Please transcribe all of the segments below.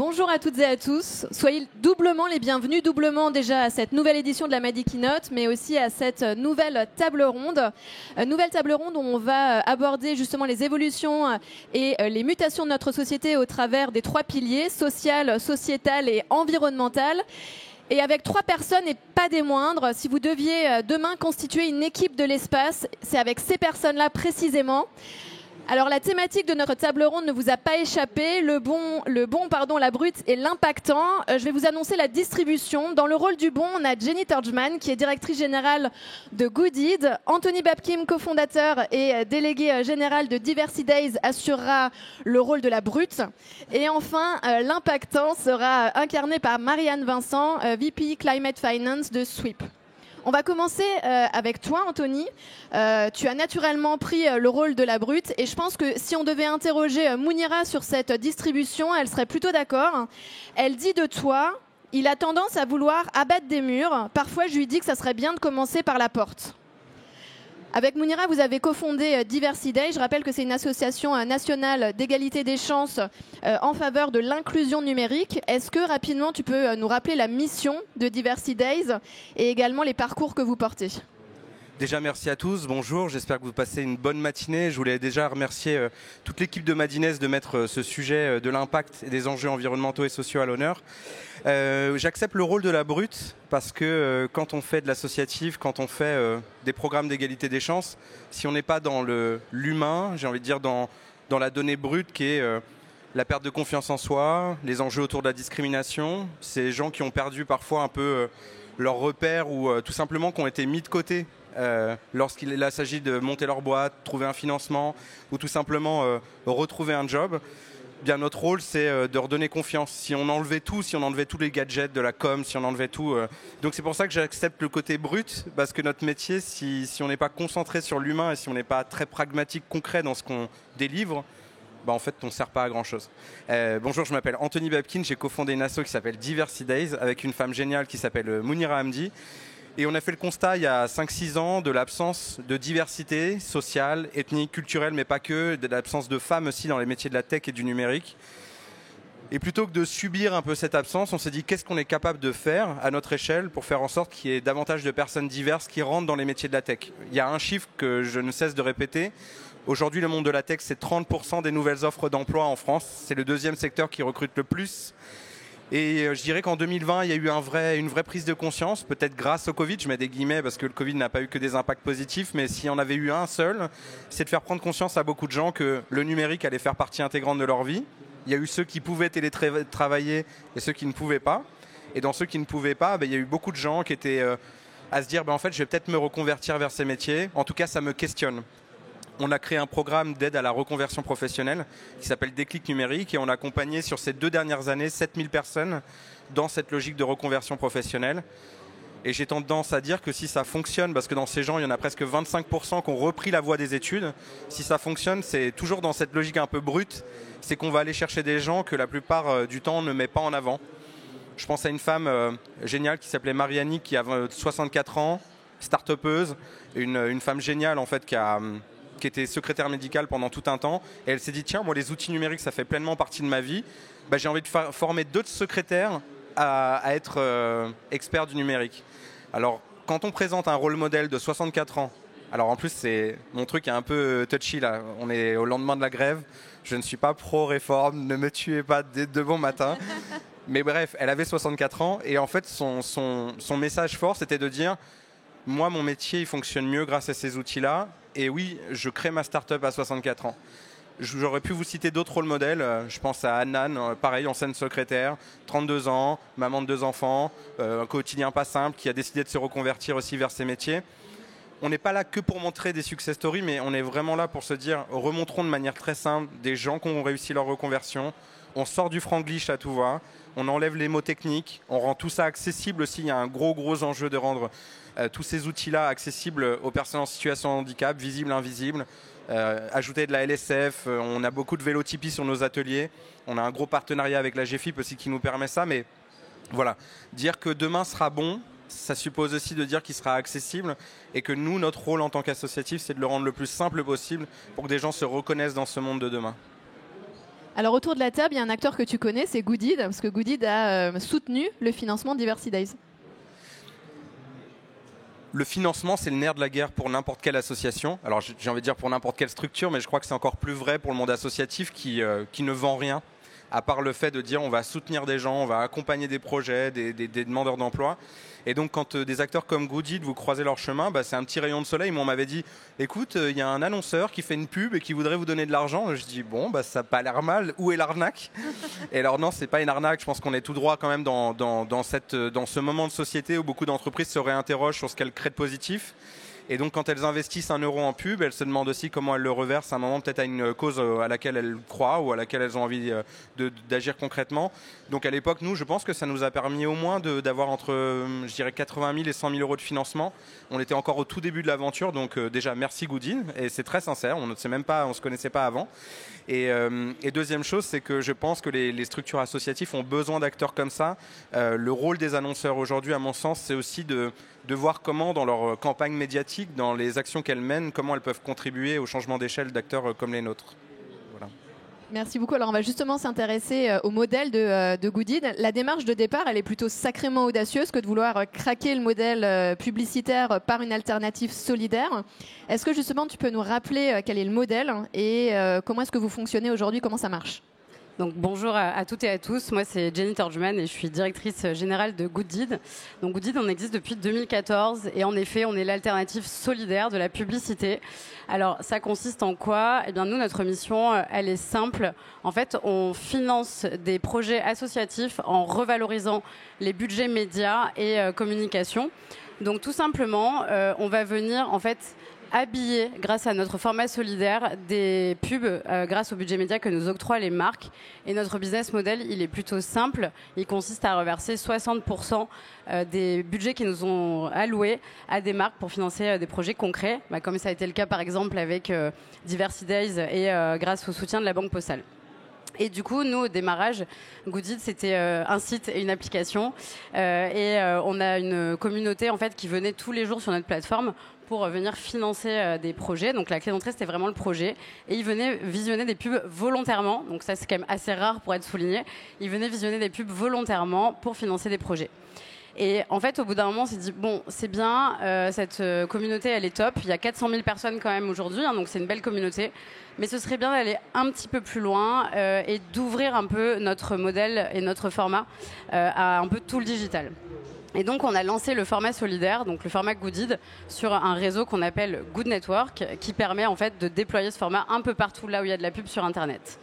Bonjour à toutes et à tous. Soyez doublement les bienvenus, doublement déjà à cette nouvelle édition de la Madi Keynote, mais aussi à cette nouvelle table ronde. Nouvelle table ronde où on va aborder justement les évolutions et les mutations de notre société au travers des trois piliers, social, sociétal et environnemental. Et avec trois personnes et pas des moindres, si vous deviez demain constituer une équipe de l'espace, c'est avec ces personnes-là précisément. Alors la thématique de notre table ronde ne vous a pas échappé, la brute et l'impactant. Je vais vous annoncer la distribution. Dans le rôle du bon, on a Jenny Turgeman, qui est directrice générale de Goodid. Anthony Babkim, cofondateur et délégué général de Diversity Days, assurera le rôle de la brute. Et enfin, l'impactant sera incarné par Marianne Vincent, VP Climate Finance de Sweep. On va commencer avec toi, Anthony. Tu as naturellement pris le rôle de la brute et je pense que si on devait interroger Mounira sur cette distribution, elle serait plutôt d'accord. Elle dit de toi, il a tendance à vouloir abattre des murs. Parfois, je lui dis que ça serait bien de commencer par la porte. Avec Mounira, vous avez cofondé Diversity Day. Je rappelle que c'est une association nationale d'égalité des chances en faveur de l'inclusion numérique. Est-ce que rapidement tu peux nous rappeler la mission de Diversity Days et également les parcours que vous portez ? Déjà, merci à tous. Bonjour, j'espère que vous passez une bonne matinée. Je voulais déjà remercier toute l'équipe de Madines de mettre ce sujet de l'impact et des enjeux environnementaux et sociaux à l'honneur. J'accepte le rôle de la brute parce que quand on fait de l'associatif, quand on fait des programmes d'égalité des chances, si on n'est pas dans l'humain, j'ai envie de dire dans la donnée brute qui est la perte de confiance en soi, les enjeux autour de la discrimination, ces gens qui ont perdu parfois un peu leurs repères ou tout simplement qui ont été mis de côté lorsqu'il s'agit de monter leur boîte, trouver un financement ou tout simplement retrouver un job. Bien, notre rôle, c'est de redonner confiance. Si on enlevait tout, si on enlevait tous les gadgets de la com, si on enlevait tout... Donc c'est pour ça que j'accepte le côté brut, parce que notre métier, si on n'est pas concentré sur l'humain et si on n'est pas très pragmatique, concret dans ce qu'on délivre, bah en fait, on ne sert pas à grand-chose. Bonjour, je m'appelle Anthony Babkin, j'ai cofondé une asso qui s'appelle Diversity Days, avec une femme géniale qui s'appelle Mounira Hamdi. Et on a fait le constat il y a 5-6 ans de l'absence de diversité sociale, ethnique, culturelle, mais pas que, de l'absence de femmes aussi dans les métiers de la tech et du numérique. Et plutôt que de subir un peu cette absence, on s'est dit qu'est-ce qu'on est capable de faire à notre échelle pour faire en sorte qu'il y ait davantage de personnes diverses qui rentrent dans les métiers de la tech. Il y a un chiffre que je ne cesse de répéter. Aujourd'hui, le monde de la tech, c'est 30% des nouvelles offres d'emploi en France. C'est le deuxième secteur qui recrute le plus. Et je dirais qu'en 2020, il y a eu une vraie prise de conscience, peut-être grâce au Covid, je mets des guillemets parce que le Covid n'a pas eu que des impacts positifs, mais s'il y en avait eu un seul, c'est de faire prendre conscience à beaucoup de gens que le numérique allait faire partie intégrante de leur vie. Il y a eu ceux qui pouvaient télétravailler et ceux qui ne pouvaient pas. Et dans ceux qui ne pouvaient pas, il y a eu beaucoup de gens qui étaient à se dire en fait, je vais peut-être me reconvertir vers ces métiers. En tout cas, ça me questionne. On a créé un programme d'aide à la reconversion professionnelle qui s'appelle Déclic numérique et on a accompagné sur ces 2 dernières années 7000 personnes dans cette logique de reconversion professionnelle. Et j'ai tendance à dire que si ça fonctionne, parce que dans ces gens, il y en a presque 25% qui ont repris la voie des études, si ça fonctionne, c'est toujours dans cette logique un peu brute, c'est qu'on va aller chercher des gens que la plupart du temps on ne met pas en avant. Je pense à une femme géniale qui s'appelait Mariani, qui a 64 ans, start-upeuse, une femme géniale en fait qui était secrétaire médicale pendant tout un temps. Et elle s'est dit, tiens, moi, les outils numériques, ça fait pleinement partie de ma vie. J'ai envie de former d'autres secrétaires à être experts du numérique. Alors, quand on présente un rôle modèle de 64 ans, alors en plus, mon truc est un peu touchy, là. On est au lendemain de la grève. Je ne suis pas pro-réforme. Ne me tuez pas de bon matin. Mais bref, elle avait 64 ans. Et en fait, son message fort, c'était de dire, moi, mon métier, il fonctionne mieux grâce à ces outils-là. Et oui, je crée ma start-up à 64 ans. J'aurais pu vous citer d'autres rôles modèles. Je pense à Annan, pareil, ancienne secrétaire, 32 ans, maman de 2 enfants, un quotidien pas simple, qui a décidé de se reconvertir aussi vers ces métiers. On n'est pas là que pour montrer des success stories, mais on est vraiment là pour se dire, remontrons de manière très simple des gens qui ont réussi leur reconversion. On sort du franglish à tout va, on enlève les mots techniques, on rend tout ça accessible aussi. Il y a un gros enjeu de rendre tous ces outils-là accessibles aux personnes en situation de handicap, visibles, invisibles. Ajouter de la LSF, on a beaucoup de vélotypie sur nos ateliers. On a un gros partenariat avec la GFIP aussi qui nous permet ça. Mais voilà, dire que demain sera bon, ça suppose aussi de dire qu'il sera accessible et que nous, notre rôle en tant qu'associatif, c'est de le rendre le plus simple possible pour que des gens se reconnaissent dans ce monde de demain. Alors autour de la table, il y a un acteur que tu connais, c'est Goodid, parce que Goodid a soutenu le financement de Diversity Days. Le financement, c'est le nerf de la guerre pour n'importe quelle association. Alors j'ai envie de dire pour n'importe quelle structure, mais je crois que c'est encore plus vrai pour le monde associatif qui ne vend rien, à part le fait de dire on va soutenir des gens, on va accompagner des projets, des demandeurs d'emploi. Et donc quand des acteurs comme Goodid vous croisez leur chemin, c'est un petit rayon de soleil. Moi on m'avait dit, écoute, il y a un annonceur qui fait une pub et qui voudrait vous donner de l'argent. Je dis, bon, ça n'a pas l'air mal, où est l'arnaque? Et alors non, c'est pas une arnaque, je pense qu'on est tout droit quand même dans ce moment de société où beaucoup d'entreprises se réinterrogent sur ce qu'elles créent de positif. Et donc quand elles investissent 1 euro en pub, elles se demandent aussi comment elles le reversent à un moment peut-être à une cause à laquelle elles croient ou à laquelle elles ont envie d'agir concrètement. Donc à l'époque, nous, je pense que ça nous a permis au moins d'avoir entre, je dirais, 80 000 et 100 000 euros de financement. On était encore au tout début de l'aventure, donc déjà merci Goodid, et c'est très sincère, on ne se connaissait pas avant. Et deuxième chose, c'est que je pense que les structures associatives ont besoin d'acteurs comme ça. Le rôle des annonceurs aujourd'hui, à mon sens, c'est aussi de voir comment, dans leur campagne médiatique, dans les actions qu'elles mènent, comment elles peuvent contribuer au changement d'échelle d'acteurs comme les nôtres. Voilà. Merci beaucoup. Alors on va justement s'intéresser au modèle de Goodid. La démarche de départ, elle est plutôt sacrément audacieuse que de vouloir craquer le modèle publicitaire par une alternative solidaire. Est-ce que justement tu peux nous rappeler quel est le modèle et comment est-ce que vous fonctionnez aujourd'hui, comment ça marche ? Donc bonjour à toutes et à tous, moi c'est Jenny Turgeman et je suis directrice générale de Goodid. Donc Goodid, on existe depuis 2014 et en effet on est l'alternative solidaire de la publicité. Alors ça consiste en quoi ? Eh bien nous, notre mission, elle est simple. En fait, on finance des projets associatifs en revalorisant les budgets médias et communication. Donc tout simplement, on va venir en fait habiller, grâce à notre format solidaire, des pubs grâce au budget média que nous octroient les marques. Et notre business model, il est plutôt simple. Il consiste à reverser 60% des budgets qui nous ont alloués à des marques pour financer des projets concrets, comme ça a été le cas par exemple avec Diversity Days et grâce au soutien de la Banque Postale. Et du coup, nous, au démarrage, Goodid, c'était un site et une application. On a une communauté en fait, qui venait tous les jours sur notre plateforme pour venir financer des projets. Donc la clé d'entrée, c'était vraiment le projet. Et ils venaient visionner des pubs volontairement. Donc ça, c'est quand même assez rare pour être souligné. Ils venaient visionner des pubs volontairement pour financer des projets. Et en fait, au bout d'un moment, on s'est dit, bon, c'est bien, cette communauté, elle est top. Il y a 400 000 personnes quand même aujourd'hui, donc c'est une belle communauté. Mais ce serait bien d'aller un petit peu plus loin et d'ouvrir un peu notre modèle et notre format à un peu tout le digital. Et donc, on a lancé le format solidaire, donc le format Goodid, sur un réseau qu'on appelle Good Network, qui permet en fait de déployer ce format un peu partout là où il y a de la pub sur Internet.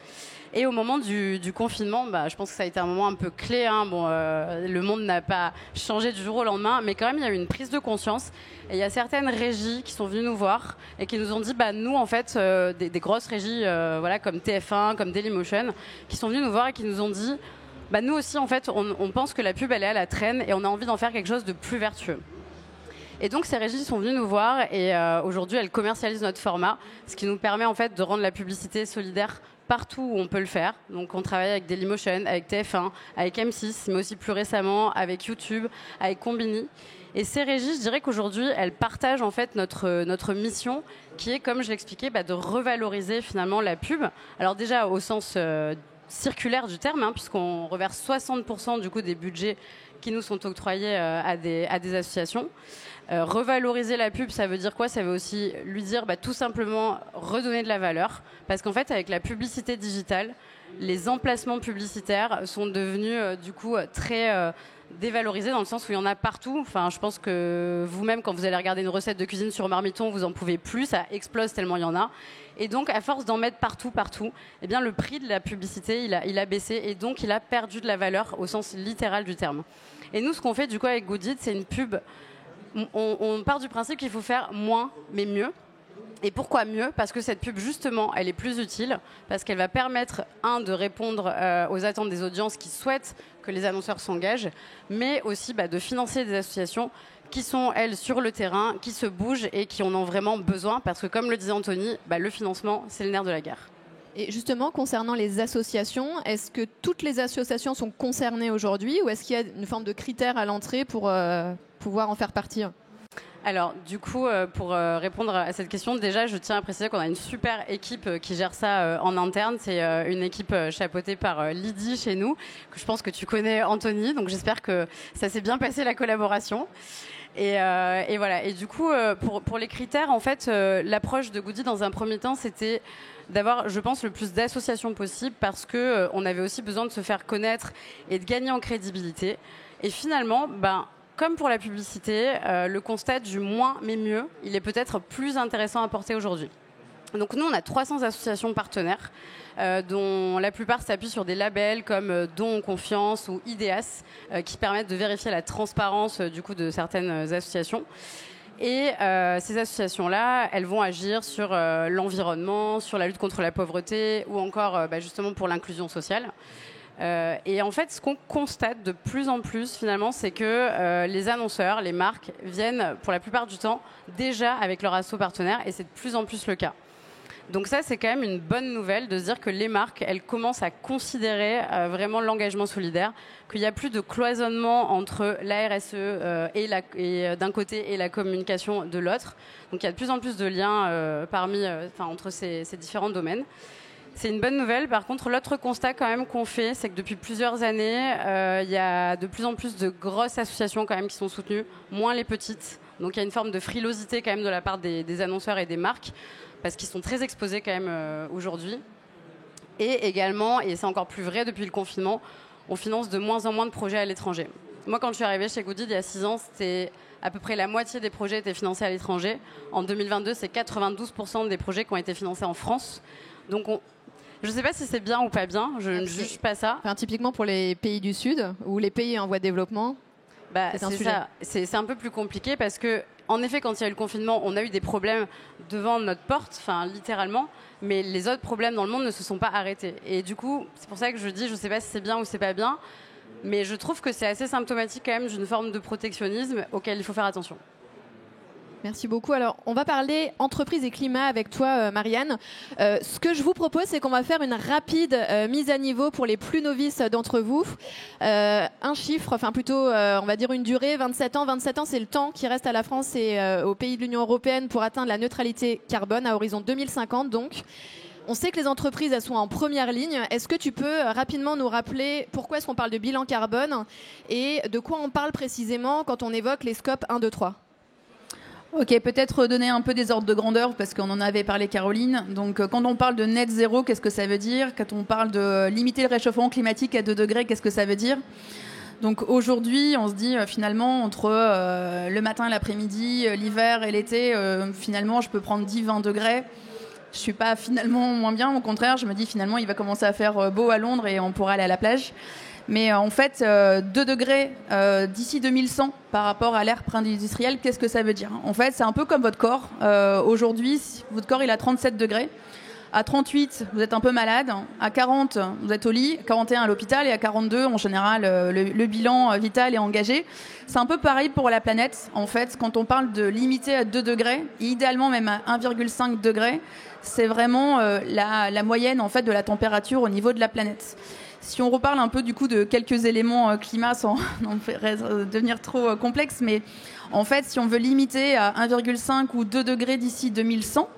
Et au moment du confinement, je pense que ça a été un moment un peu clé. Le monde n'a pas changé du jour au lendemain, mais quand même, il y a eu une prise de conscience. Et il y a certaines régies qui sont venues nous voir et qui nous ont dit, nous, en fait, des grosses régies comme TF1, comme Dailymotion, qui sont venues nous voir et qui nous ont dit, nous aussi, en fait, on pense que la pub, elle est à la traîne et on a envie d'en faire quelque chose de plus vertueux. Et donc ces régies sont venues nous voir et aujourd'hui elles commercialisent notre format, ce qui nous permet en fait de rendre la publicité solidaire partout où on peut le faire. Donc on travaille avec Dailymotion, avec TF1, avec M6, mais aussi plus récemment avec YouTube, avec Combini. Et ces régies, je dirais qu'aujourd'hui, elles partagent en fait notre mission, qui est, comme je l'expliquais, de revaloriser finalement la pub. Alors déjà au sens circulaire du terme, puisqu'on reverse 60% du coup des budgets qui nous sont octroyés à des associations. Revaloriser la pub, ça veut dire quoi ? Ça veut aussi lui dire tout simplement redonner de la valeur. Parce qu'en fait, avec la publicité digitale, les emplacements publicitaires sont devenus du coup très dévalorisés dans le sens où il y en a partout. Enfin, je pense que vous-même, quand vous allez regarder une recette de cuisine sur Marmiton, vous en pouvez plus, ça explose tellement il y en a. Et donc, à force d'en mettre partout, eh bien, le prix de la publicité, il a baissé et donc il a perdu de la valeur au sens littéral du terme. Et nous, ce qu'on fait du coup avec Goodid, c'est une pub. On part du principe qu'il faut faire moins, mais mieux. Et pourquoi mieux ? Parce que cette pub, justement, elle est plus utile, parce qu'elle va permettre, de répondre aux attentes des audiences qui souhaitent que les annonceurs s'engagent, mais aussi de financer des associations qui sont, elles, sur le terrain, qui se bougent et qui en ont vraiment besoin, parce que, comme le disait Anthony, le financement, c'est le nerf de la guerre. Et justement, concernant les associations, est-ce que toutes les associations sont concernées aujourd'hui ou est-ce qu'il y a une forme de critère à l'entrée pour pouvoir en faire partie ? Alors, du coup, pour répondre à cette question, déjà, je tiens à préciser qu'on a une super équipe qui gère ça en interne. C'est une équipe chapeautée par Lydie chez nous, que je pense que tu connais, Anthony. Donc, j'espère que ça s'est bien passé, la collaboration. Et voilà. Et du coup, pour les critères, en fait, l'approche de Goody, dans un premier temps, c'était d'avoir, je pense, le plus d'associations possible parce qu'on avait aussi besoin de se faire connaître et de gagner en crédibilité. Et finalement, comme pour la publicité, le constat du moins mais mieux, il est peut-être plus intéressant à porter aujourd'hui. Donc nous, on a 300 associations partenaires, dont la plupart s'appuient sur des labels comme Don Confiance ou IDEAS, qui permettent de vérifier la transparence du coup, de certaines associations. Et ces associations-là, elles vont agir sur l'environnement, sur la lutte contre la pauvreté ou encore justement pour l'inclusion sociale. Et en fait, ce qu'on constate de plus en plus, finalement, c'est que les annonceurs, les marques, viennent pour la plupart du temps déjà avec leur asso partenaire et c'est de plus en plus le cas. Donc ça, c'est quand même une bonne nouvelle de se dire que les marques, elles commencent à considérer vraiment l'engagement solidaire, qu'il n'y a plus de cloisonnement entre la RSE et d'un côté et la communication de l'autre. Donc il y a de plus en plus de liens entre ces différents domaines. C'est une bonne nouvelle. Par contre, l'autre constat quand même qu'on fait, c'est que depuis plusieurs années, il y a de plus en plus de grosses associations quand même qui sont soutenues, moins les petites. Donc il y a une forme de frilosité quand même de la part des annonceurs et des marques, parce qu'ils sont très exposés quand même aujourd'hui. Et également, et c'est encore plus vrai depuis le confinement, on finance de moins en moins de projets à l'étranger. Moi, quand je suis arrivée chez Goody il y a 6 ans, c'était à peu près la moitié des projets étaient financés à l'étranger. En 2022, c'est 92% des projets qui ont été financés en France. Donc je ne sais pas si c'est bien ou pas bien, je ne juge pas ça. Enfin, typiquement pour les pays du Sud ou les pays en voie de développement, c'est un sujet. C'est un peu plus compliqué parce que, en effet, quand il y a eu le confinement, on a eu des problèmes devant notre porte, enfin littéralement, mais les autres problèmes dans le monde ne se sont pas arrêtés. Et du coup, c'est pour ça que je dis, je ne sais pas si c'est bien ou c'est pas bien, mais je trouve que c'est assez symptomatique quand même d'une forme de protectionnisme auquel il faut faire attention. Merci beaucoup. Alors, on va parler entreprise et climat avec toi, Marianne. Ce que je vous propose, c'est qu'on va faire une rapide mise à niveau pour les plus novices d'entre vous. Un chiffre, enfin plutôt, on va dire une durée, 27 ans. 27 ans, c'est le temps qui reste à la France et aux pays de l'Union européenne pour atteindre la neutralité carbone à horizon 2050. Donc, on sait que les entreprises, elles sont en première ligne. Est-ce que tu peux rapidement nous rappeler pourquoi est-ce qu'on parle de bilan carbone et de quoi on parle précisément quand on évoque les scopes 1, 2, 3 ? Ok, peut-être donner un peu des ordres de grandeur parce qu'on en avait parlé, Caroline. Donc quand on parle de net zéro, qu'est-ce que ça veut dire ? Quand on parle de limiter le réchauffement climatique à 2 degrés, qu'est-ce que ça veut dire ? Donc aujourd'hui, on se dit finalement entre le matin et l'après-midi, l'hiver et l'été, finalement je peux prendre 10-20 degrés. Je suis pas finalement moins bien, au contraire, je me dis finalement il va commencer à faire beau à Londres et on pourra aller à la plage. Mais en fait, 2 degrés d'ici 2100 par rapport à l'ère pré-industrielle, qu'est-ce que ça veut dire ? En fait, c'est un peu comme votre corps. Aujourd'hui, votre corps, il a 37 degrés. À 38, vous êtes un peu malade. À 40, vous êtes au lit. À 41, à l'hôpital. Et à 42, en général, le bilan vital est engagé. C'est un peu pareil pour la planète. En fait, quand on parle de limiter à 2 degrés, idéalement même à 1,5 degré, c'est vraiment la moyenne en fait, de la température au niveau de la planète. Si on reparle un peu du coup de quelques éléments climat sans devenir trop complexe, mais en fait, si on veut limiter à 1,5 ou 2 degrés d'ici 2100,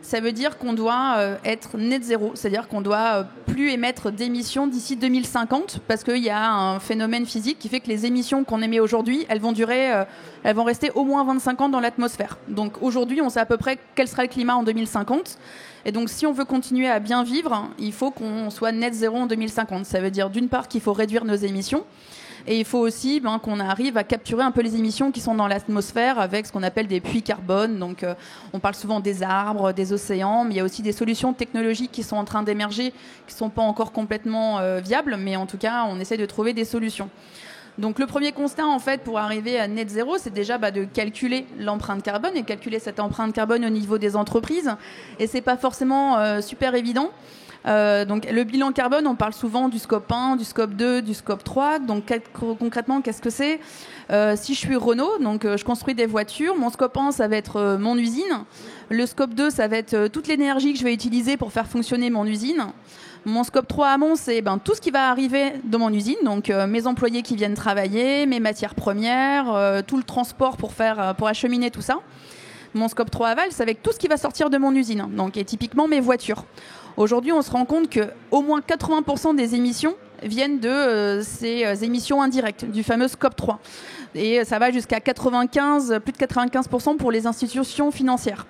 ça veut dire qu'on doit être net zéro, c'est-à-dire qu'on doit plus émettre d'émissions d'ici 2050 parce qu'il y a un phénomène physique qui fait que les émissions qu'on émet aujourd'hui, elles vont rester au moins 25 ans dans l'atmosphère. Donc aujourd'hui, on sait à peu près quel sera le climat en 2050. Et donc, si on veut continuer à bien vivre, il faut qu'on soit net zéro en 2050. Ça veut dire, d'une part, qu'il faut réduire nos émissions. Et il faut aussi qu'on arrive à capturer un peu les émissions qui sont dans l'atmosphère avec ce qu'on appelle des puits carbone. Donc, on parle souvent des arbres, des océans, mais il y a aussi des solutions technologiques qui sont en train d'émerger, qui ne sont pas encore complètement viables. Mais en tout cas, on essaie de trouver des solutions. Donc le premier constat en fait pour arriver à net zéro, c'est déjà de calculer l'empreinte carbone et calculer cette empreinte carbone au niveau des entreprises. Et c'est pas forcément super évident. Donc le bilan carbone, on parle souvent du scope 1, du scope 2, du scope 3. Donc concrètement, qu'est-ce que c'est ? Si je suis Renault, donc je construis des voitures, mon scope 1, ça va être mon usine. Le scope 2, ça va être toute l'énergie que je vais utiliser pour faire fonctionner mon usine. Mon scope 3 amont, c'est tout ce qui va arriver dans mon usine, donc mes employés qui viennent travailler, mes matières premières, tout le transport pour acheminer tout ça. Mon scope 3 aval, c'est avec tout ce qui va sortir de mon usine, donc et typiquement mes voitures. Aujourd'hui, on se rend compte qu'au moins 80% des émissions viennent de ces émissions indirectes, du fameux scope 3. Et ça va jusqu'à plus de 95% pour les institutions financières.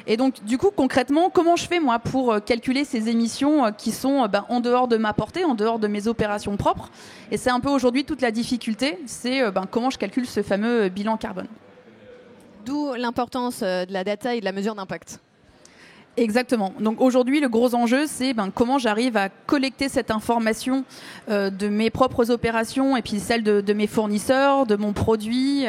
Et donc, du coup, concrètement, comment je fais, moi, pour calculer ces émissions qui sont en dehors de ma portée, en dehors de mes opérations propres? Et c'est un peu aujourd'hui toute la difficulté, c'est comment je calcule ce fameux bilan carbone. D'où l'importance de la data et de la mesure d'impact. Exactement. Donc aujourd'hui, le gros enjeu, c'est comment j'arrive à collecter cette information de mes propres opérations et puis celle de mes fournisseurs, de mon produit.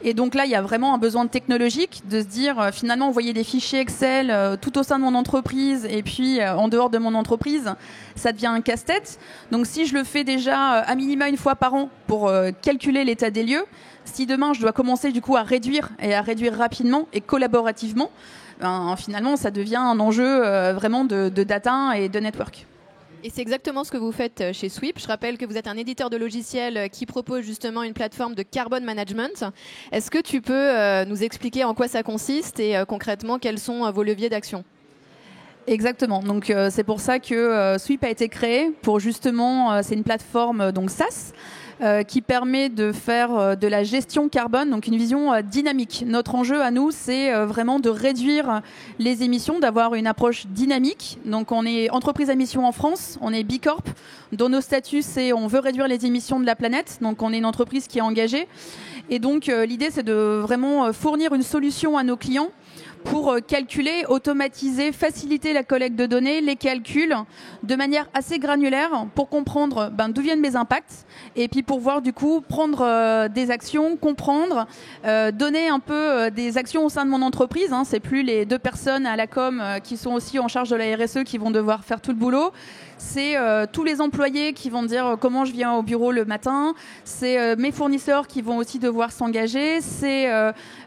Et donc là, il y a vraiment un besoin technologique de se dire, finalement, envoyer des fichiers Excel tout au sein de mon entreprise et puis en dehors de mon entreprise, ça devient un casse-tête. Donc si je le fais déjà à minima une fois par an pour calculer l'état des lieux, si demain, je dois commencer du coup à réduire rapidement et collaborativement, finalement, ça devient un enjeu vraiment de data et de network. Et c'est exactement ce que vous faites chez Sweep. Je rappelle que vous êtes un éditeur de logiciels qui propose justement une plateforme de carbone management. Est-ce que tu peux nous expliquer en quoi ça consiste et concrètement quels sont vos leviers d'action ? Exactement. Donc c'est pour ça que Sweep a été créé pour justement, c'est une plateforme donc SaaS. Qui permet de faire de la gestion carbone, donc une vision dynamique. Notre enjeu à nous, c'est vraiment de réduire les émissions, d'avoir une approche dynamique. Donc on est entreprise à mission en France, on est B Corp, dont nos statuts, c'est on veut réduire les émissions de la planète, donc on est une entreprise qui est engagée. Et donc l'idée, c'est de vraiment fournir une solution à nos clients pour calculer, automatiser, faciliter la collecte de données, les calculs de manière assez granulaire pour comprendre d'où viennent mes impacts et puis pour voir du coup prendre des actions, comprendre, donner un peu des actions au sein de mon entreprise. C'est plus les 2 personnes à la com qui sont aussi en charge de la RSE qui vont devoir faire tout le boulot. C'est tous les employés qui vont dire comment je viens au bureau le matin. C'est mes fournisseurs qui vont aussi devoir s'engager. C'est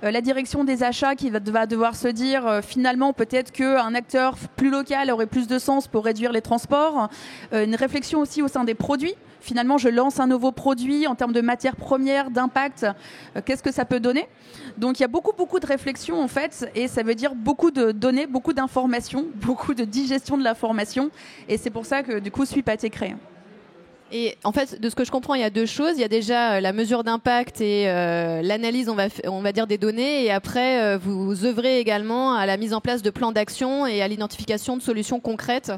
la direction des achats qui va devoir se dire finalement peut-être qu'un acteur plus local aurait plus de sens pour réduire les transports. Une réflexion aussi au sein des produits. Finalement, je lance un nouveau produit en termes de matières premières, d'impact. Qu'est-ce que ça peut donner? Donc, il y a beaucoup de réflexions, en fait, et ça veut dire beaucoup de données, beaucoup d'informations, beaucoup de digestion de l'information. Et c'est pour ça que, du coup, Sweep a été créé. Et en fait, de ce que je comprends, il y a 2 choses. Il y a déjà la mesure d'impact et l'analyse, on va dire, des données. Et après, vous œuvrez également à la mise en place de plans d'action et à l'identification de solutions concrètes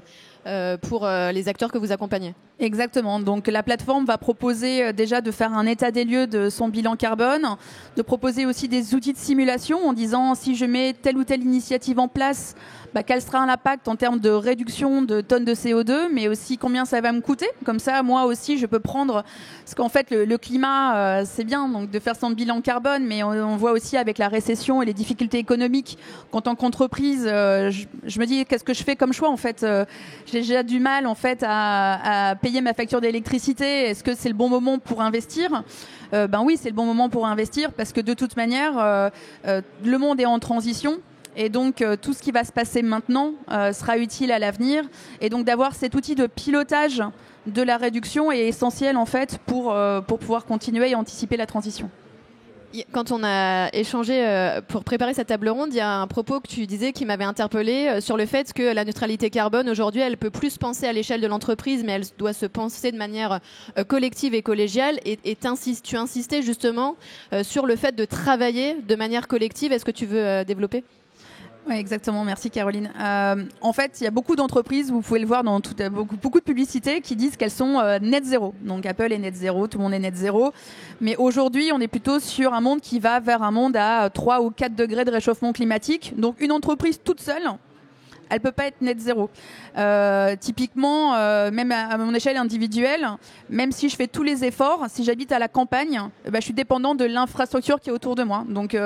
pour les acteurs que vous accompagnez. Exactement. Donc la plateforme va proposer déjà de faire un état des lieux de son bilan carbone, de proposer aussi des outils de simulation en disant si je mets telle ou telle initiative en place, quel sera l'impact en termes de réduction de tonnes de CO2, mais aussi combien ça va me coûter. Comme ça, moi aussi, je peux prendre... Parce qu'en fait, le climat, c'est bien donc, de faire son bilan carbone, mais on voit aussi avec la récession et les difficultés économiques qu'en tant qu'entreprise, je me dis, qu'est-ce que je fais comme choix en fait j'ai déjà du mal en fait à payer ma facture d'électricité. Est-ce que c'est le bon moment pour investir? Oui, c'est le bon moment pour investir parce que de toute manière, le monde est en transition. Et donc, tout ce qui va se passer maintenant sera utile à l'avenir. Et donc, d'avoir cet outil de pilotage de la réduction est essentiel, en fait, pour pouvoir continuer et anticiper la transition. Quand on a échangé pour préparer cette table ronde, il y a un propos que tu disais qui m'avait interpellée sur le fait que la neutralité carbone, aujourd'hui, elle peut plus se penser à l'échelle de l'entreprise, mais elle doit se penser de manière collective et collégiale. Et tu insistais justement sur le fait de travailler de manière collective. Est-ce que tu veux développer ? Oui, exactement. Merci Caroline. En fait, il y a beaucoup d'entreprises, vous pouvez le voir dans beaucoup de publicités qui disent qu'elles sont net zéro. Donc Apple est net zéro, tout le monde est net zéro. Mais aujourd'hui, on est plutôt sur un monde qui va vers un monde à 3 ou 4 degrés de réchauffement climatique. Donc une entreprise toute seule, elle peut pas être net zéro. Typiquement, même à mon échelle individuelle, même si je fais tous les efforts, si j'habite à la campagne, je suis dépendant de l'infrastructure qui est autour de moi. Donc,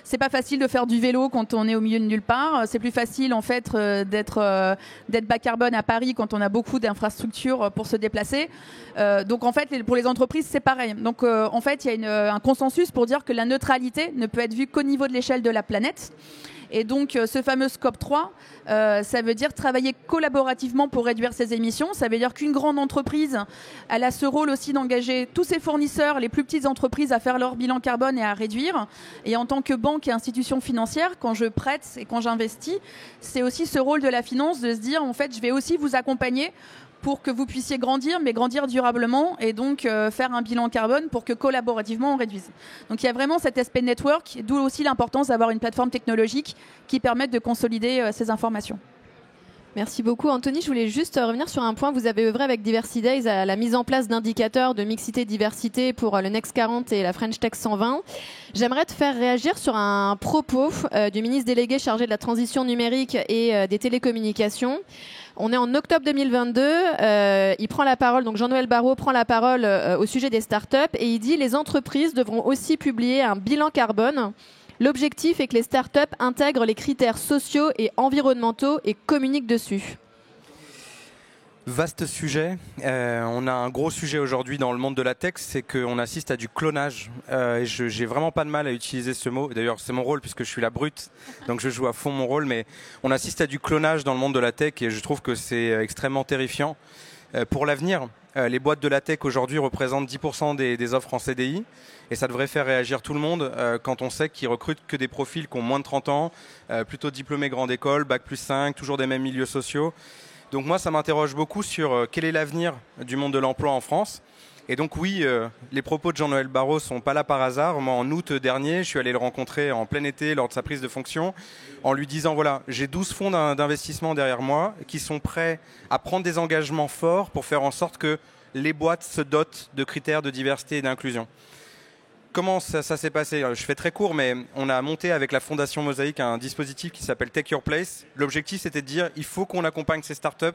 c'est pas facile de faire du vélo quand on est au milieu de nulle part. C'est plus facile en fait d'être bas carbone à Paris quand on a beaucoup d'infrastructures pour se déplacer. Donc, en fait, pour les entreprises, c'est pareil. Donc, en fait, il y a un consensus pour dire que la neutralité ne peut être vue qu'au niveau de l'échelle de la planète. Et donc, ce fameux scope 3, ça veut dire travailler collaborativement pour réduire ses émissions. Ça veut dire qu'une grande entreprise, elle a ce rôle aussi d'engager tous ses fournisseurs, les plus petites entreprises, à faire leur bilan carbone et à réduire. Et en tant que banque et institution financière, quand je prête et quand j'investis, c'est aussi ce rôle de la finance de se dire, en fait, je vais aussi vous accompagner pour que vous puissiez grandir, mais grandir durablement, et donc faire un bilan carbone pour que collaborativement on réduise. Donc il y a vraiment cet aspect network, d'où aussi l'importance d'avoir une plateforme technologique qui permette de consolider ces informations. Merci beaucoup Anthony. Je voulais juste revenir sur un point. Vous avez œuvré avec Diversity Days à la mise en place d'indicateurs de mixité diversité pour le Next 40 et la French Tech 120. J'aimerais te faire réagir sur un propos du ministre délégué chargé de la transition numérique et des télécommunications. On est en octobre 2022, il prend la parole, donc Jean-Noël Barrot prend la parole au sujet des startups et il dit « Les entreprises devront aussi publier un bilan carbone. L'objectif est que les startups intègrent les critères sociaux et environnementaux et communiquent dessus. » Vaste sujet. On a un gros sujet aujourd'hui dans le monde de la tech, c'est qu'on assiste à du clonage. J'ai vraiment pas de mal à utiliser ce mot. D'ailleurs, c'est mon rôle puisque je suis la brute, donc je joue à fond mon rôle. Mais on assiste à du clonage dans le monde de la tech et je trouve que c'est extrêmement terrifiant. Pour l'avenir, les boîtes de la tech aujourd'hui représentent 10% des offres en CDI et ça devrait faire réagir tout le monde quand on sait qu'ils recrutent que des profils qui ont moins de 30 ans, plutôt diplômés grande école, bac+5, toujours des mêmes milieux sociaux. Donc moi, ça m'interroge beaucoup sur quel est l'avenir du monde de l'emploi en France. Et donc oui, les propos de Jean-Noël Barrot sont pas là par hasard. Moi, en août dernier, je suis allé le rencontrer en plein été lors de sa prise de fonction en lui disant, voilà, j'ai 12 fonds d'investissement derrière moi qui sont prêts à prendre des engagements forts pour faire en sorte que les boîtes se dotent de critères de diversité et d'inclusion. Comment ça s'est passé? Je fais très court, mais on a monté avec la Fondation Mosaïque un dispositif qui s'appelle Take Your Place. L'objectif, c'était de dire il faut qu'on accompagne ces startups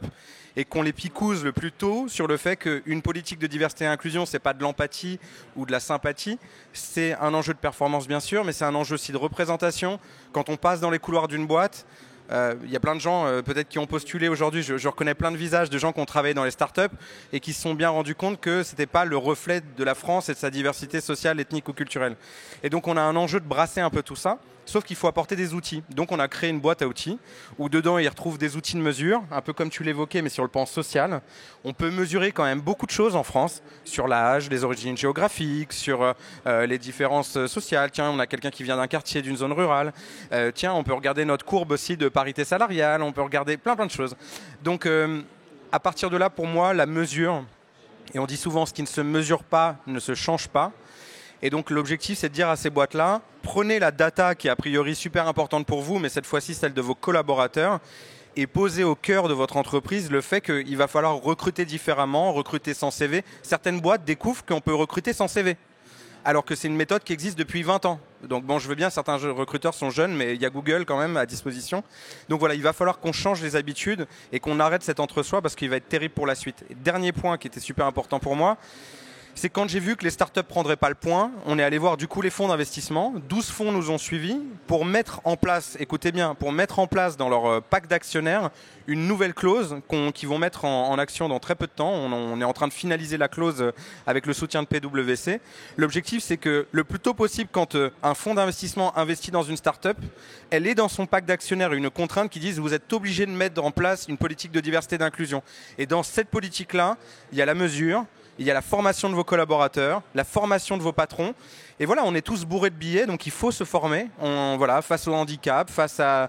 et qu'on les picouse le plus tôt sur le fait qu'une politique de diversité et inclusion, c'est pas de l'empathie ou de la sympathie. C'est un enjeu de performance, bien sûr, mais c'est un enjeu aussi de représentation. Quand on passe dans les couloirs d'une boîte, il y a plein de gens peut-être qui ont postulé aujourd'hui, je reconnais plein de visages de gens qui ont travaillé dans les startups et qui se sont bien rendus compte que ce n'était pas le reflet de la France et de sa diversité sociale, ethnique ou culturelle. Et donc on a un enjeu de brasser un peu tout ça, sauf qu'il faut apporter des outils. Donc on a créé une boîte à outils où dedans ils retrouvent des outils de mesure, un peu comme tu l'évoquais mais sur le plan social. On peut mesurer quand même beaucoup de choses en France, sur l'âge, les origines géographiques, sur les différences sociales. Tiens, on a quelqu'un qui vient d'un quartier, d'une zone rurale. Tiens, on peut regarder notre courbe aussi de parité salariale, on peut regarder plein de choses. Donc à partir de là, pour moi, la mesure, et on dit souvent ce qui ne se mesure pas ne se change pas. Et donc l'objectif, c'est de dire à ces boîtes-là, prenez la data qui est a priori super importante pour vous, mais cette fois-ci celle de vos collaborateurs, et posez au cœur de votre entreprise le fait qu'il va falloir recruter différemment, recruter sans CV. Certaines boîtes découvrent qu'on peut recruter sans CV, alors que c'est une méthode qui existe depuis 20 ans. Donc bon, je veux bien, certains recruteurs sont jeunes, mais il y a Google quand même à disposition. Donc voilà, il va falloir qu'on change les habitudes et qu'on arrête cet entre-soi parce qu'il va être terrible pour la suite. Et dernier point qui était super important pour moi, c'est quand j'ai vu que les startups prendraient pas le point, on est allé voir du coup les fonds d'investissement. 12 fonds nous ont suivis pour mettre en place, écoutez bien, pour mettre en place dans leur pack d'actionnaires une nouvelle clause qu'ils vont mettre en action dans très peu de temps. On est en train de finaliser la clause avec le soutien de PwC. L'objectif, c'est que le plus tôt possible, quand un fonds d'investissement investit dans une startup, elle est dans son pack d'actionnaires une contrainte qui dise vous êtes obligé de mettre en place une politique de diversité et d'inclusion. Et dans cette politique-là, il y a la mesure, il y a la formation de vos collaborateurs, la formation de vos patrons. Et voilà, on est tous bourrés de billets, donc il faut se former. Voilà, face au handicap, face à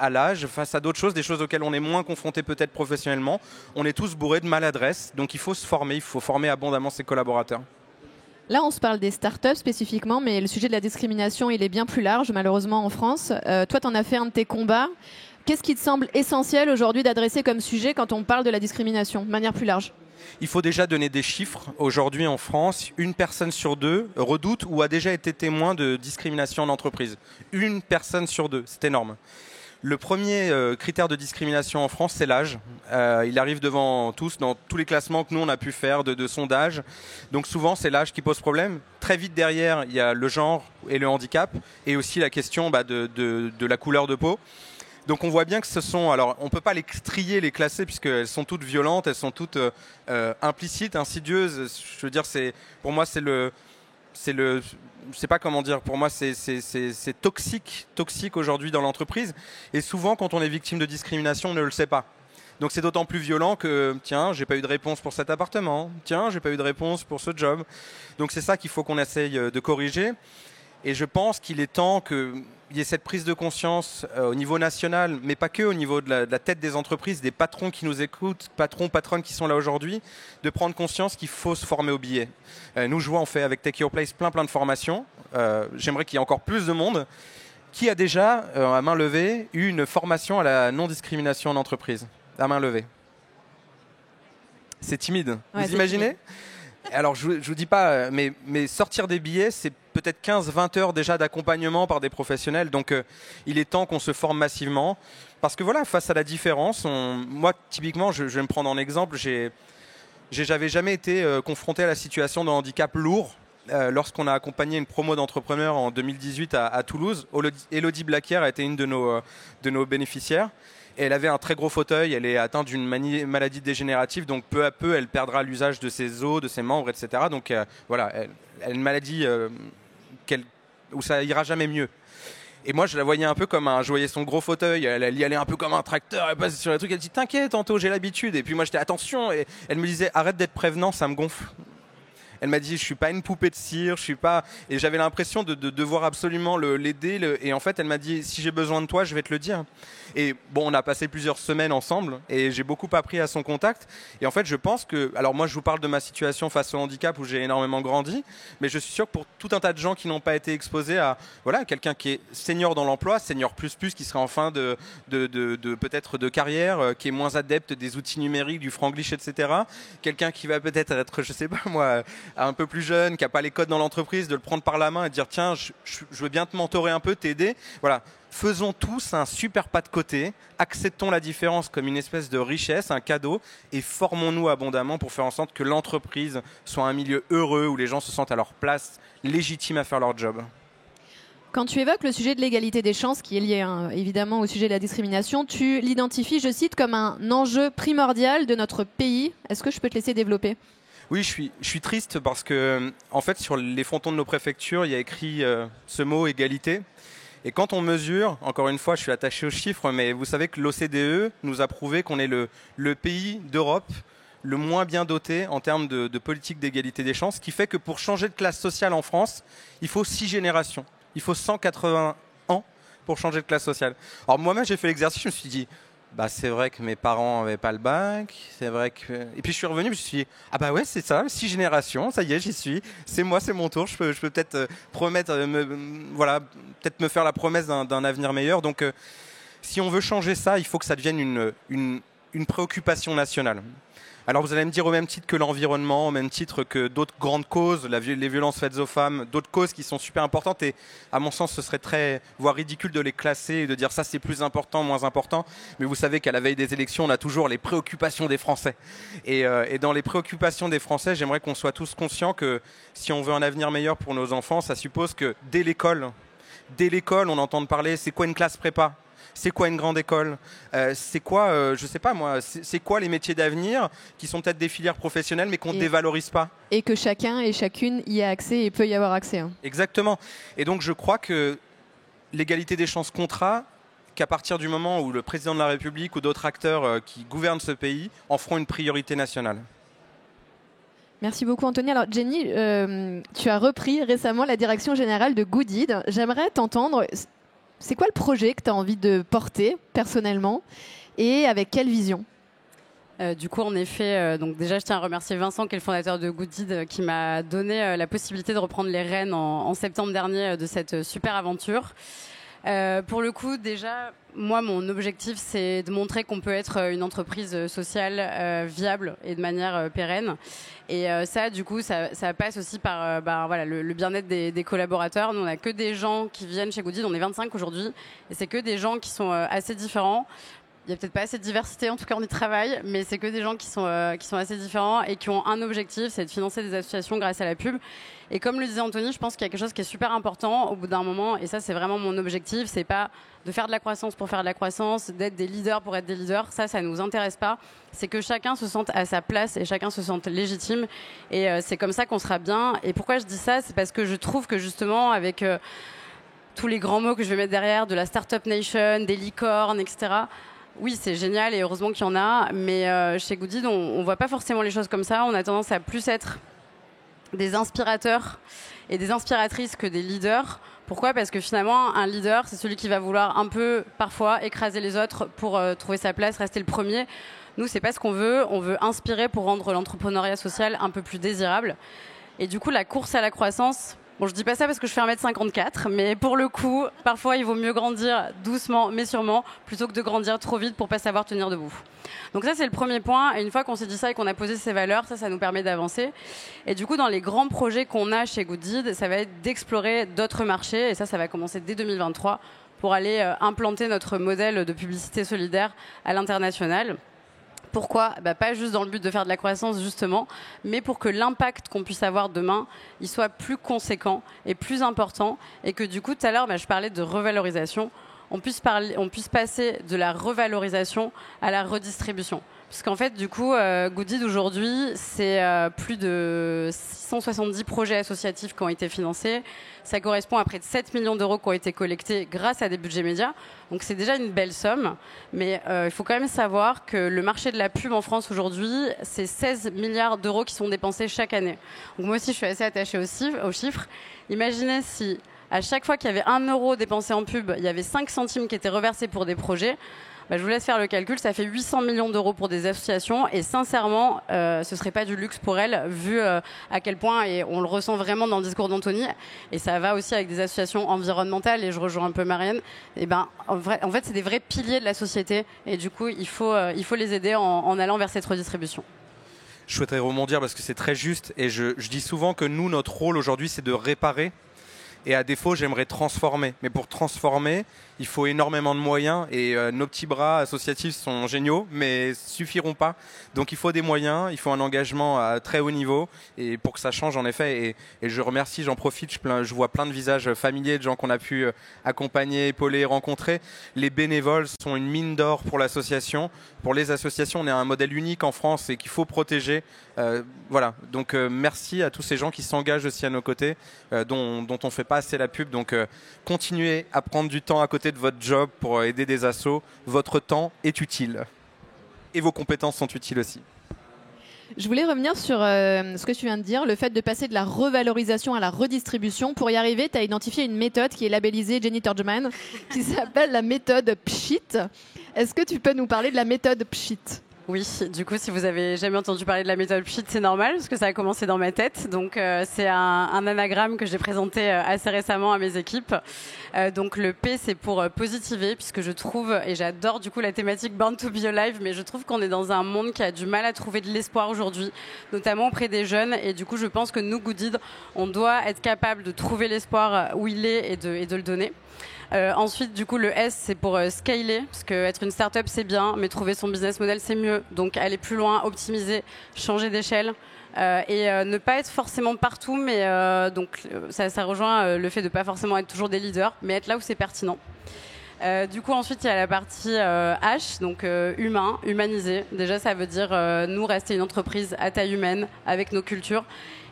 l'âge, face à d'autres choses, des choses auxquelles on est moins confronté peut-être professionnellement. On est tous bourrés de maladresse, donc il faut se former, il faut former abondamment ses collaborateurs. Là, on se parle des startups spécifiquement, mais le sujet de la discrimination, il est bien plus large, malheureusement, en France. Toi, tu en as fait un de tes combats. Qu'est-ce qui te semble essentiel aujourd'hui d'adresser comme sujet quand on parle de la discrimination, de manière plus large ? Il faut déjà donner des chiffres. Aujourd'hui en France, 1 personne sur 2 redoute ou a déjà été témoin de discrimination en entreprise. 1 personne sur 2, c'est énorme. Le premier critère de discrimination en France, c'est l'âge. Il arrive devant tous, dans tous les classements que nous on a pu faire de sondage. Donc souvent, c'est l'âge qui pose problème. Très vite derrière, il y a le genre et le handicap, et aussi la question de la couleur de peau. Donc on voit bien que ce sont, alors on ne peut pas les trier, les classer, puisqu'elles sont toutes violentes, elles sont toutes implicites, insidieuses. Je veux dire, pour moi, c'est je sais pas comment dire, pour moi c'est toxique aujourd'hui dans l'entreprise, et souvent quand on est victime de discrimination on ne le sait pas. Donc c'est d'autant plus violent que, tiens, j'ai pas eu de réponse pour cet appartement, tiens, j'ai pas eu de réponse pour ce job. Donc c'est ça qu'il faut qu'on essaye de corriger. Et je pense qu'il est temps qu'il y ait cette prise de conscience au niveau national, mais pas que, au niveau de la tête des entreprises, des patrons qui nous écoutent, patronnes qui sont là aujourd'hui, de prendre conscience qu'il faut se former au billet. Nous, je vois, on fait avec Take Your Place plein de formations. J'aimerais qu'il y ait encore plus de monde. Qui a déjà, à main levée, eu une formation à la non-discrimination en entreprise ? À main levée. C'est timide. Ouais, vous imaginez ? timide. Alors, je vous dis pas, mais sortir des billets, c'est peut-être 15-20 heures déjà d'accompagnement par des professionnels. Donc, il est temps qu'on se forme massivement. Parce que voilà, face à la différence, moi, typiquement, je vais me prendre en exemple, j'avais jamais été confronté à la situation de handicap lourd. Lorsqu'on a accompagné une promo d'entrepreneurs en 2018 à Toulouse, Elodie Blaquière a été une de nos bénéficiaires. Et elle avait un très gros fauteuil, elle est atteinte d'une maladie dégénérative, donc peu à peu elle perdra l'usage de ses os, de ses membres, etc. Donc voilà, elle a une maladie où ça ira jamais mieux. Et moi je la voyais un peu comme je voyais son gros fauteuil, elle y allait un peu comme un tracteur, elle passe sur les trucs, elle dit t'inquiète Anto, j'ai l'habitude. Et puis moi j'étais attention, et elle me disait arrête d'être prévenant, ça me gonfle. Elle m'a dit, je suis pas une poupée de cire, je suis pas. Et j'avais l'impression de devoir absolument l'aider. Et en fait, elle m'a dit, si j'ai besoin de toi, je vais te le dire. Et bon, on a passé plusieurs semaines ensemble et j'ai beaucoup appris à son contact. Et en fait, je pense que, alors moi, je vous parle de ma situation face au handicap où j'ai énormément grandi, mais je suis sûr que pour tout un tas de gens qui n'ont pas été exposés à, voilà, quelqu'un qui est senior dans l'emploi, senior plus, qui serait en fin de peut-être de carrière, qui est moins adepte des outils numériques, du franglish, etc. Quelqu'un qui va peut-être être, je sais pas moi, un peu plus jeune, qui n'a pas les codes dans l'entreprise, de le prendre par la main et de dire tiens, je veux bien te mentorer un peu, t'aider. Voilà. Faisons tous un super pas de côté, acceptons la différence comme une espèce de richesse, un cadeau, et formons-nous abondamment pour faire en sorte que l'entreprise soit un milieu heureux où les gens se sentent à leur place, légitimes à faire leur job. Quand tu évoques le sujet de l'égalité des chances, qui est lié évidemment au sujet de la discrimination, tu l'identifies, je cite, comme un enjeu primordial de notre pays. Est-ce que je peux te laisser développer ? Oui, je suis triste parce que, en fait, sur les frontons de nos préfectures, il y a écrit ce mot égalité. Et quand on mesure, encore une fois, je suis attaché aux chiffres, mais vous savez que l'OCDE nous a prouvé qu'on est le pays d'Europe le moins bien doté en termes de politique d'égalité des chances, ce qui fait que pour changer de classe sociale en France, il faut 6 générations. Il faut 180 ans pour changer de classe sociale. Alors moi-même, j'ai fait l'exercice, je me suis dit, bah, c'est vrai que mes parents n'avaient pas le bac, c'est vrai que... Et puis je suis revenu, je me suis dit, ah bah ouais, c'est ça, 6 générations, ça y est, j'y suis, c'est moi, c'est mon tour, je peux peut-être promettre, voilà, peut-être me faire la promesse d'un avenir meilleur. Donc si on veut changer ça, il faut que ça devienne une préoccupation nationale. Alors vous allez me dire au même titre que l'environnement, au même titre que d'autres grandes causes, les violences faites aux femmes, d'autres causes qui sont super importantes, et à mon sens ce serait voire ridicule de les classer et de dire ça c'est plus important, moins important, mais vous savez qu'à la veille des élections on a toujours les préoccupations des Français, et dans les préoccupations des Français, j'aimerais qu'on soit tous conscients que si on veut un avenir meilleur pour nos enfants, ça suppose que dès l'école on entende parler, c'est quoi une classe prépa ? C'est quoi une grande école ? C'est quoi, je sais pas moi, c'est quoi les métiers d'avenir qui sont peut-être des filières professionnelles mais qu'on ne dévalorise pas ? Et que chacun et chacune y a accès et peut y avoir accès. Hein. Exactement. Et donc je crois que l'égalité des chances comptera qu'à partir du moment où le président de la République ou d'autres acteurs qui gouvernent ce pays en feront une priorité nationale. Merci beaucoup Anthony. Alors Jenny, tu as repris récemment la direction générale de Goodid. J'aimerais t'entendre... C'est quoi le projet que tu as envie de porter personnellement et avec quelle vision ? Du coup, en effet, donc déjà, je tiens à remercier Vincent, qui est le fondateur de Goodid, qui m'a donné la possibilité de reprendre les rênes en septembre dernier de cette super aventure. Pour le coup, déjà, moi, mon objectif, c'est de montrer qu'on peut être une entreprise sociale viable et de manière pérenne. Et ça, du coup, ça passe aussi par voilà, le bien-être des collaborateurs. Nous, on n'a que des gens qui viennent chez Goodid. On est 25 aujourd'hui. Et c'est que des gens qui sont assez différents. il n'y a peut-être pas assez de diversité, en tout cas on y travaille, mais c'est que des gens qui sont assez différents et qui ont un objectif, c'est de financer des associations grâce à la pub. Et comme le disait Anthony, je pense qu'il y a quelque chose qui est super important au bout d'un moment, et ça c'est vraiment mon objectif, c'est pas de faire de la croissance pour faire de la croissance, d'être des leaders pour être des leaders, ça nous intéresse pas. C'est que chacun se sente à sa place et chacun se sente légitime, et c'est comme ça qu'on sera bien. Et pourquoi je dis ça, c'est parce que je trouve que justement avec tous les grands mots que je vais mettre derrière, de la Startup Nation, des licornes, etc., oui, c'est génial et heureusement qu'il y en a, mais chez Goodid, on ne voit pas forcément les choses comme ça. On a tendance à plus être des inspirateurs et des inspiratrices que des leaders. Pourquoi ? Parce que finalement, un leader, c'est celui qui va vouloir un peu, parfois, écraser les autres pour trouver sa place, rester le premier. Nous, c'est pas ce qu'on veut. On veut inspirer pour rendre l'entrepreneuriat social un peu plus désirable. Et du coup, la course à la croissance... Bon, je dis pas ça parce que je fais 1m54, mais pour le coup, parfois, il vaut mieux grandir doucement, mais sûrement, plutôt que de grandir trop vite pour pas savoir tenir debout. Donc ça, c'est le premier point. Et une fois qu'on s'est dit ça et qu'on a posé ces valeurs, ça nous permet d'avancer. Et du coup, dans les grands projets qu'on a chez Goodid, ça va être d'explorer d'autres marchés. Et ça va commencer dès 2023 pour aller implanter notre modèle de publicité solidaire à l'international. Pourquoi ? Pas juste dans le but de faire de la croissance, justement, mais pour que l'impact qu'on puisse avoir demain, il soit plus conséquent et plus important, et que du coup, tout à l'heure, je parlais de revalorisation, on puisse passer de la revalorisation à la redistribution. Parce qu'en fait, du coup, Goodid, aujourd'hui, c'est plus de 670 projets associatifs qui ont été financés. Ça correspond à près de 7 millions d'euros qui ont été collectés grâce à des budgets médias. Donc c'est déjà une belle somme. Mais il faut quand même savoir que le marché de la pub en France aujourd'hui, c'est 16 milliards d'euros qui sont dépensés chaque année. Donc moi aussi, je suis assez attachée aux chiffres. Imaginez si à chaque fois qu'il y avait 1 euro dépensé en pub, il y avait 5 centimes qui étaient reversés pour des projets. Je vous laisse faire le calcul, ça fait 800 millions d'euros pour des associations et sincèrement, ce ne serait pas du luxe pour elles vu à quel point, et on le ressent vraiment dans le discours d'Anthony, et ça va aussi avec des associations environnementales, et je rejoins un peu Marianne, en fait c'est des vrais piliers de la société et du coup il faut les aider en allant vers cette redistribution. Je souhaiterais rebondir parce que c'est très juste et je dis souvent que nous, notre rôle aujourd'hui, c'est de réparer. Et à défaut, j'aimerais transformer. Mais pour transformer, il faut énormément de moyens. Et nos petits bras associatifs sont géniaux, mais suffiront pas. Donc il faut des moyens, il faut un engagement à très haut niveau. Et pour que ça change, en effet, et je remercie, j'en profite, je vois plein de visages familiers, de gens qu'on a pu accompagner, épauler, rencontrer. Les bénévoles sont une mine d'or pour l'association. Pour les associations, on est un modèle unique en France et qu'il faut protéger. Voilà. Donc merci à tous ces gens qui s'engagent aussi à nos côtés, dont on fait pas assez la pub. Donc continuez à prendre du temps à côté de votre job pour aider des assos. Votre temps est utile. Et vos compétences sont utiles aussi. Je voulais revenir sur ce que tu viens de dire, le fait de passer de la revalorisation à la redistribution. Pour y arriver, tu as identifié une méthode qui est labellisée Jenny Turgeman, qui s'appelle la méthode PSHIT. Est-ce que tu peux nous parler de la méthode PSHIT ? Oui, du coup, si vous avez jamais entendu parler de la méthode PSHIT, c'est normal, parce que ça a commencé dans ma tête. Donc, c'est un anagramme que j'ai présenté assez récemment à mes équipes. Donc, le P, c'est pour positiver, puisque je trouve, et j'adore du coup la thématique Born to be Alive, mais je trouve qu'on est dans un monde qui a du mal à trouver de l'espoir aujourd'hui, notamment auprès des jeunes. Et du coup, je pense que nous, Goodid, on doit être capable de trouver l'espoir où il est et de le donner. Ensuite, du coup, le S, c'est pour scaler, parce que être une start-up, c'est bien, mais trouver son business model, c'est mieux. Donc, aller plus loin, optimiser, changer d'échelle. Et ne pas être forcément partout, mais donc ça rejoint le fait de ne pas forcément être toujours des leaders, mais être là où c'est pertinent. Du coup, ensuite, il y a la partie H, donc humain, humanisé. Déjà, ça veut dire nous rester une entreprise à taille humaine, avec nos cultures,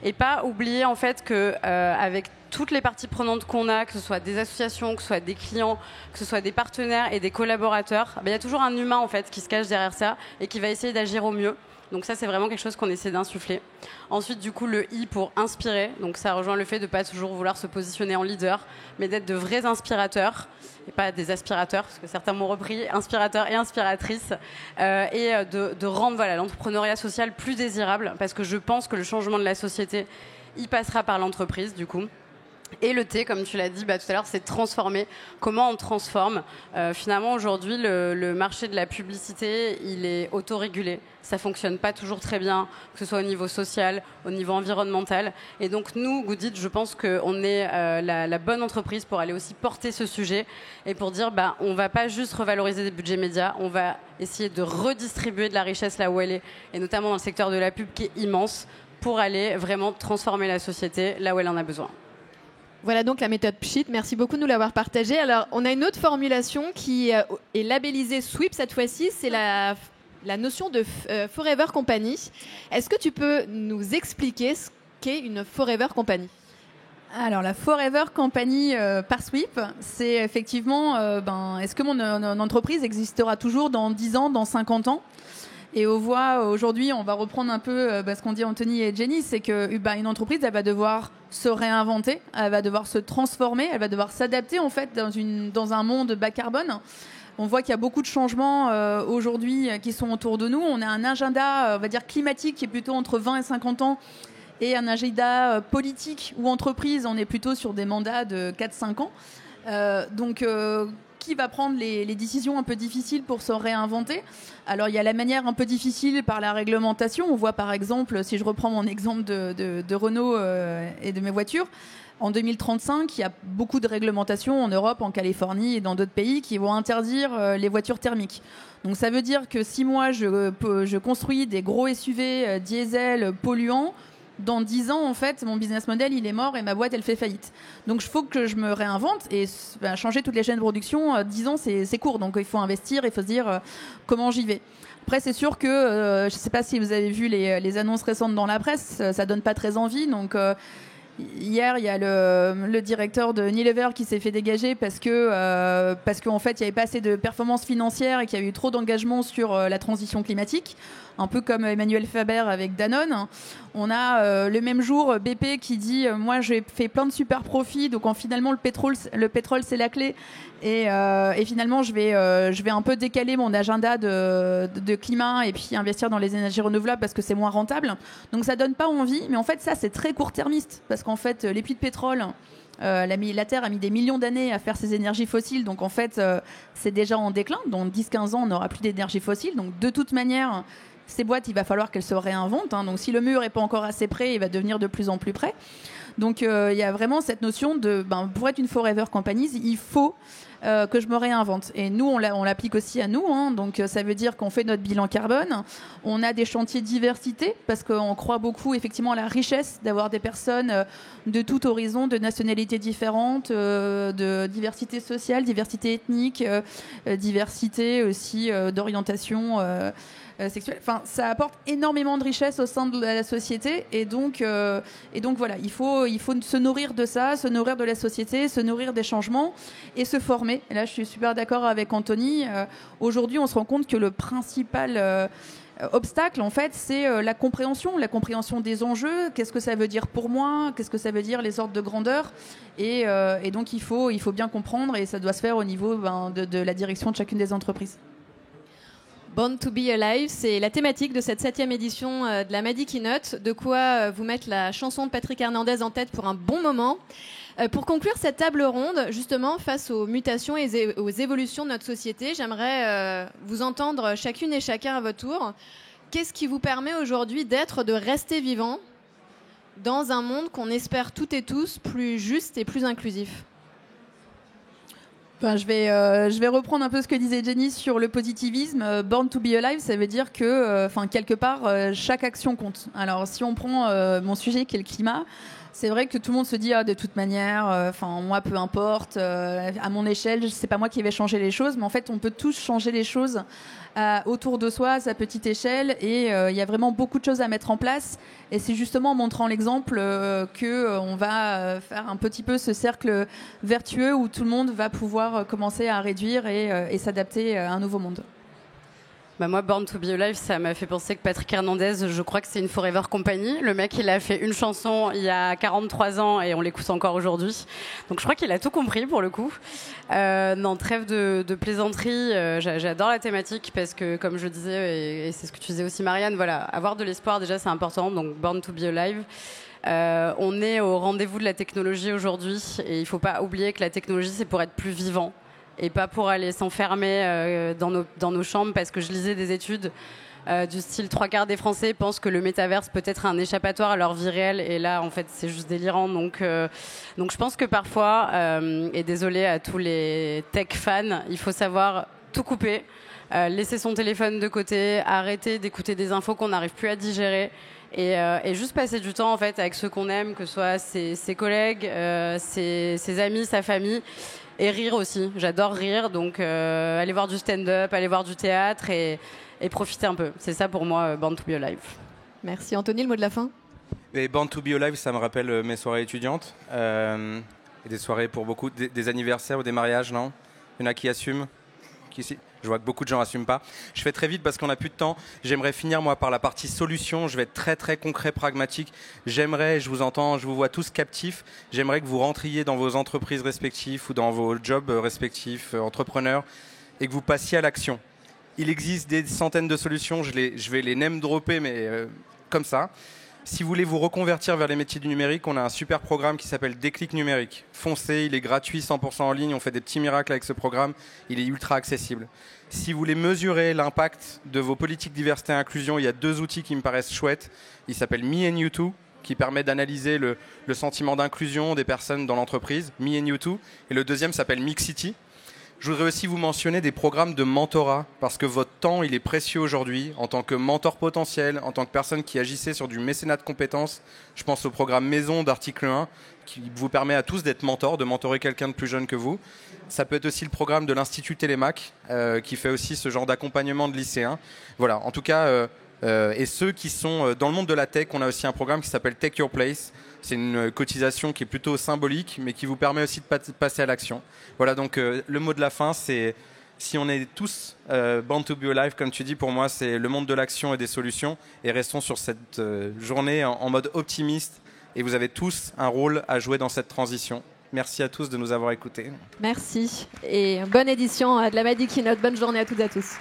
et pas oublier en fait que avec toutes les parties prenantes qu'on a, que ce soit des associations, que ce soit des clients, que ce soit des partenaires et des collaborateurs, il y a toujours un humain en fait qui se cache derrière ça et qui va essayer d'agir au mieux. Donc ça, c'est vraiment quelque chose qu'on essaie d'insuffler. Ensuite, du coup, le I pour inspirer. Donc ça rejoint le fait de ne pas toujours vouloir se positionner en leader, mais d'être de vrais inspirateurs, et pas des aspirateurs, parce que certains m'ont repris, inspirateurs et inspiratrices, et de rendre l'entrepreneuriat social plus désirable, parce que je pense que le changement de la société, il passera par l'entreprise, du coup. Et le T, comme tu l'as dit tout à l'heure, c'est transformer. Comment on transforme finalement, aujourd'hui, le marché de la publicité, il est autorégulé. Ça ne fonctionne pas toujours très bien, que ce soit au niveau social, au niveau environnemental. Et donc, nous, Goodit, je pense qu'on est la bonne entreprise pour aller aussi porter ce sujet et pour dire on ne va pas juste revaloriser des budgets médias, on va essayer de redistribuer de la richesse là où elle est, et notamment dans le secteur de la pub qui est immense, pour aller vraiment transformer la société là où elle en a besoin. Voilà donc la méthode Pchit. Merci beaucoup de nous l'avoir partagée. Alors, on a une autre formulation qui est labellisée SWIP cette fois-ci. C'est la notion de Forever Company. Est-ce que tu peux nous expliquer ce qu'est une Forever Company ? Alors, la Forever Company par SWIP, c'est effectivement, est-ce que mon entreprise existera toujours dans 10 ans, dans 50 ans ? Et on voit aujourd'hui, on va reprendre un peu ce qu'ont dit Anthony et Jenny, c'est qu'une entreprise, elle va devoir se réinventer, elle va devoir se transformer, elle va devoir s'adapter en fait dans un monde bas carbone. On voit qu'il y a beaucoup de changements aujourd'hui qui sont autour de nous. On a un agenda, on va dire climatique, qui est plutôt entre 20 et 50 ans, et un agenda politique ou entreprise, on est plutôt sur des mandats de 4-5 ans. Qui va prendre les décisions un peu difficiles pour se réinventer ? Alors, il y a la manière un peu difficile par la réglementation. On voit par exemple, si je reprends mon exemple de Renault et de mes voitures, en 2035, il y a beaucoup de réglementations en Europe, en Californie et dans d'autres pays qui vont interdire les voitures thermiques. Donc ça veut dire que si moi je construis des gros SUV diesel polluants, dans 10 ans, en fait, mon business model, il est mort et ma boîte, elle fait faillite. Donc, il faut que je me réinvente et changer toutes les chaînes de production. 10 ans, c'est court. Donc, il faut investir, il faut se dire comment j'y vais. Après, c'est sûr que, je ne sais pas si vous avez vu les annonces récentes dans la presse, ça donne pas très envie. Donc, hier, il y a le directeur de Unilever qui s'est fait dégager parce qu'en fait, il n'y avait pas assez de performances financières et qu'il y a eu trop d'engagement sur la transition climatique. Un peu comme Emmanuel Faber avec Danone. On a le même jour BP qui dit moi j'ai fait plein de super profits, donc finalement le pétrole c'est la clé, et finalement je vais un peu décaler mon agenda de climat et puis investir dans les énergies renouvelables parce que c'est moins rentable. Donc ça donne pas envie, mais en fait ça c'est très court-termiste parce qu'en fait les puits de pétrole, la Terre a mis des millions d'années à faire ces énergies fossiles, donc en fait c'est déjà en déclin. Dans 10-15 ans on n'aura plus d'énergie fossile, donc de toute manière ces boîtes, il va falloir qu'elles se réinventent. Donc, si le mur n'est pas encore assez près, il va devenir de plus en plus près. Donc, il y a vraiment cette notion de, pour être une Forever Company, il faut que je me réinvente. Et nous, on l'applique aussi à nous. Donc, ça veut dire qu'on fait notre bilan carbone. On a des chantiers diversité parce qu'on croit beaucoup, effectivement, à la richesse d'avoir des personnes de tout horizon, de nationalités différentes, de diversité sociale, diversité ethnique, diversité aussi d'orientation sexuelle. Enfin, ça apporte énormément de richesse au sein de la société et donc voilà, il faut se nourrir de ça, se nourrir de la société, se nourrir des changements et se former. Et là, je suis super d'accord avec Anthony. Aujourd'hui, on se rend compte que le principal obstacle, en fait, c'est la compréhension des enjeux. Qu'est-ce que ça veut dire pour moi ? Qu'est-ce que ça veut dire les ordres de grandeur ? Et donc, il faut bien comprendre et ça doit se faire au niveau de la direction de chacune des entreprises. Born to be Alive, c'est la thématique de cette 7e édition de la Madi Keynote. De quoi vous mettre la chanson de Patrick Hernandez en tête pour un bon moment. Pour conclure cette table ronde, justement, face aux mutations et aux évolutions de notre société, j'aimerais vous entendre chacune et chacun à votre tour. Qu'est-ce qui vous permet aujourd'hui de rester vivant dans un monde qu'on espère toutes et tous plus juste et plus inclusif ? Je vais reprendre un peu ce que disait Jenny sur le positivisme. Born to be alive, ça veut dire que, quelque part, chaque action compte. Alors, si on prend mon sujet qui est le climat, c'est vrai que tout le monde se dit de toute manière, moi peu importe, à mon échelle, c'est pas moi qui vais changer les choses, mais en fait on peut tous changer les choses autour de soi, à sa petite échelle, et il y a vraiment beaucoup de choses à mettre en place. Et c'est justement en montrant l'exemple que on va faire un petit peu ce cercle vertueux où tout le monde va pouvoir commencer à réduire et s'adapter à un nouveau monde. Moi, Born to be Alive, ça m'a fait penser que Patrick Hernandez, je crois que c'est une Forever Company. Le mec, il a fait une chanson il y a 43 ans et on l'écoute encore aujourd'hui. Donc je crois qu'il a tout compris pour le coup. Non, trêve de plaisanterie. J'adore la thématique parce que, comme je disais, et c'est ce que tu disais aussi, Marianne, voilà, avoir de l'espoir déjà, c'est important. Donc Born to be Alive. On est au rendez-vous de la technologie aujourd'hui et il ne faut pas oublier que la technologie, c'est pour être plus vivant et pas pour aller s'enfermer dans nos chambres, parce que je lisais des études du style 3/4 des Français pensent que le métaverse peut être un échappatoire à leur vie réelle, et là en fait c'est juste délirant. Donc je pense que parfois, et désolé à tous les tech fans, il faut savoir tout couper, laisser son téléphone de côté, arrêter d'écouter des infos qu'on n'arrive plus à digérer, et juste passer du temps en fait avec ceux qu'on aime, que ce soit ses collègues, ses amis, sa famille. Et rire aussi, j'adore rire, donc aller voir du stand-up, aller voir du théâtre et profiter un peu. C'est ça pour moi, Born to be Alive. Merci. Anthony, le mot de la fin? Et Born to be Alive, ça me rappelle mes soirées étudiantes. Et des soirées pour beaucoup, des anniversaires ou des mariages, non? Il y en a qui assument? Je vois que beaucoup de gens n'assument pas. Je fais très vite parce qu'on n'a plus de temps. J'aimerais finir, moi, par la partie solution. Je vais être très, très concret, pragmatique. J'aimerais, je vous entends, je vous vois tous captifs. J'aimerais que vous rentriez dans vos entreprises respectives ou dans vos jobs respectifs, entrepreneurs, et que vous passiez à l'action. Il existe des centaines de solutions. Je vais les name dropper, mais comme ça. Si vous voulez vous reconvertir vers les métiers du numérique, on a un super programme qui s'appelle Déclic Numérique. Foncez, il est gratuit, 100% en ligne. On fait des petits miracles avec ce programme. Il est ultra accessible. Si vous voulez mesurer l'impact de vos politiques diversité et inclusion, il y a 2 outils qui me paraissent chouettes. Il s'appelle Me and You Too, qui permet d'analyser le sentiment d'inclusion des personnes dans l'entreprise. Me and You Too. Et le deuxième s'appelle Mixity. Je voudrais aussi vous mentionner des programmes de mentorat, parce que votre temps, il est précieux aujourd'hui. En tant que mentor potentiel, en tant que personne qui agissait sur du mécénat de compétences, je pense au programme Maison d'article 1, qui vous permet à tous d'être mentor, de mentorer quelqu'un de plus jeune que vous. Ça peut être aussi le programme de l'Institut Télémac, qui fait aussi ce genre d'accompagnement de lycéens. Voilà, en tout cas, et ceux qui sont dans le monde de la tech, on a aussi un programme qui s'appelle Take Your Place. C'est une cotisation qui est plutôt symbolique, mais qui vous permet aussi de passer à l'action. Voilà, donc le mot de la fin, c'est si on est tous Born to be Alive, comme tu dis, pour moi, c'est le monde de l'action et des solutions. Et restons sur cette journée en mode optimiste. Et vous avez tous un rôle à jouer dans cette transition. Merci à tous de nous avoir écoutés. Merci. Et bonne édition de la Madi Keynote. Bonne journée à toutes et à tous.